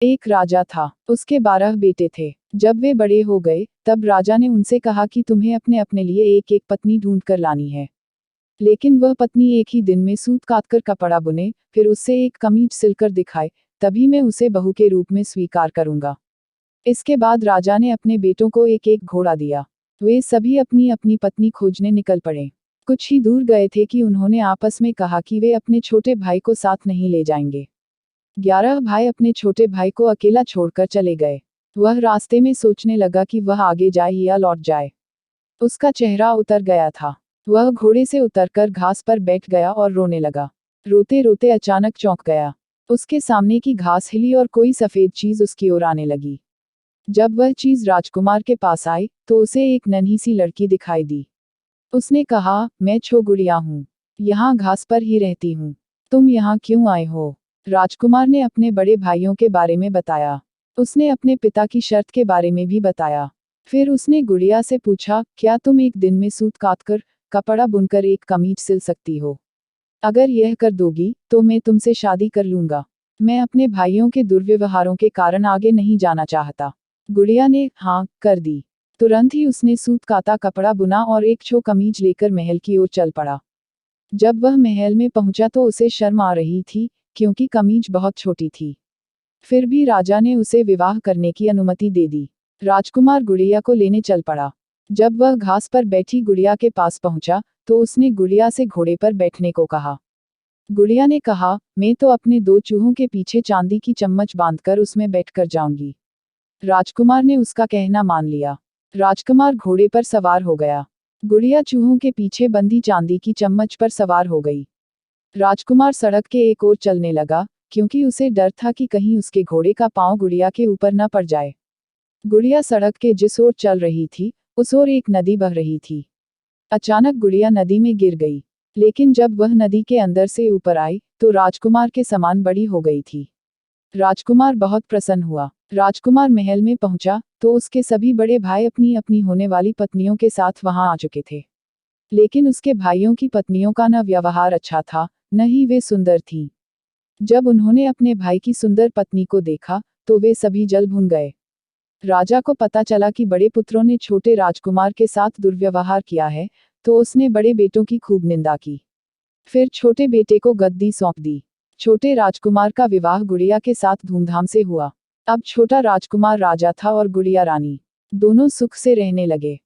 एक राजा था, उसके 12 बेटे थे। जब वे बड़े हो गए, तब राजा ने उनसे कहा कि तुम्हें अपने अपने लिए एक एक पत्नी ढूंढ कर लानी है। लेकिन वह पत्नी एक ही दिन में सूत काटकर कपड़ा बुने, फिर उससे एक कमीज सिलकर दिखाए, तभी मैं उसे बहू के रूप में स्वीकार करूंगा। इसके बाद राजा ने अपने बेटों को एक एक घोड़ा दिया। वे सभी अपनी अपनी पत्नी खोजने निकल पड़े। कुछ ही दूर गए थे कि उन्होंने आपस में कहा कि वे अपने छोटे भाई को साथ नहीं ले जाएंगे। 11 भाई अपने छोटे भाई को अकेला छोड़कर चले गए। वह रास्ते में सोचने लगा कि वह आगे जाए या लौट जाए। उसका चेहरा उतर गया था। वह घोड़े से उतरकर घास पर बैठ गया और रोने लगा। रोते रोते अचानक चौंक गया। उसके सामने की घास हिली और कोई सफेद चीज उसकी ओर आने लगी। जब वह चीज राजकुमार के पास आई, तो उसे एक नन्ही सी लड़की दिखाई दी। उसने कहा, मैं छो गुड़िया हूँ। यहाँ घास पर ही रहती हूँ। तुम यहाँ क्यों आए हो? राजकुमार ने अपने बड़े भाइयों के बारे में बताया। उसने अपने पिता की शर्त के बारे में भी बताया। फिर उसने गुड़िया से पूछा, क्या तुम एक दिन में सूत काटकर, कपड़ा बुनकर एक कमीज सिल सकती हो? अगर यह कर दोगी, तो मैं तुमसे शादी कर लूंगा। मैं अपने भाइयों के दुर्व्यवहारों के कारण आगे नहीं जाना चाहता। गुड़िया ने हाँ कर दी। तुरंत ही उसने सूत काता, कपड़ा बुना और एक छो कमीज लेकर महल की ओर चल पड़ा। जब वह महल में पहुंचा तो उसे शर्म आ रही थी, क्योंकि कमीज बहुत छोटी थी। फिर भी राजा ने उसे विवाह करने की अनुमति दे दी। राजकुमार गुड़िया को लेने चल पड़ा। जब वह घास पर बैठी गुड़िया के पास पहुंचा, तो उसने गुड़िया से घोड़े पर बैठने को कहा। गुड़िया ने कहा, मैं तो अपने 2 चूहों के पीछे चांदी की चम्मच बांधकर उसमें बैठकर जाऊंगी। राजकुमार ने उसका कहना मान लिया। राजकुमार घोड़े पर सवार हो गया। गुड़िया चूहों के पीछे बंधी चांदी की चम्मच पर सवार हो गई। राजकुमार सड़क के एक ओर चलने लगा, क्योंकि उसे डर था कि कहीं उसके घोड़े का पांव गुड़िया के ऊपर न पड़ जाए। गुड़िया सड़क के जिस ओर चल रही थी, उस ओर एक नदी बह रही थी। अचानक गुड़िया नदी में गिर गई। लेकिन जब वह नदी के अंदर से ऊपर आई, तो राजकुमार के समान बड़ी हो गई थी। राजकुमार बहुत प्रसन्न हुआ। राजकुमार महल में पहुंचा, तो उसके सभी बड़े भाई अपनी अपनी होने वाली पत्नियों के साथ वहां आ चुके थे। लेकिन उसके भाइयों की पत्नियों का न व्यवहार अच्छा था, न ही वे सुंदर थीं। जब उन्होंने अपने भाई की सुंदर पत्नी को देखा, तो वे सभी जल भुन गए। राजा को पता चला कि बड़े पुत्रों ने छोटे राजकुमार के साथ दुर्व्यवहार किया है, तो उसने बड़े बेटों की खूब निंदा की। फिर छोटे बेटे को गद्दी सौंप दी। छोटे राजकुमार का विवाह गुड़िया के साथ धूमधाम से हुआ। अब छोटा राजकुमार राजा था और गुड़िया रानी। दोनों सुख से रहने लगे।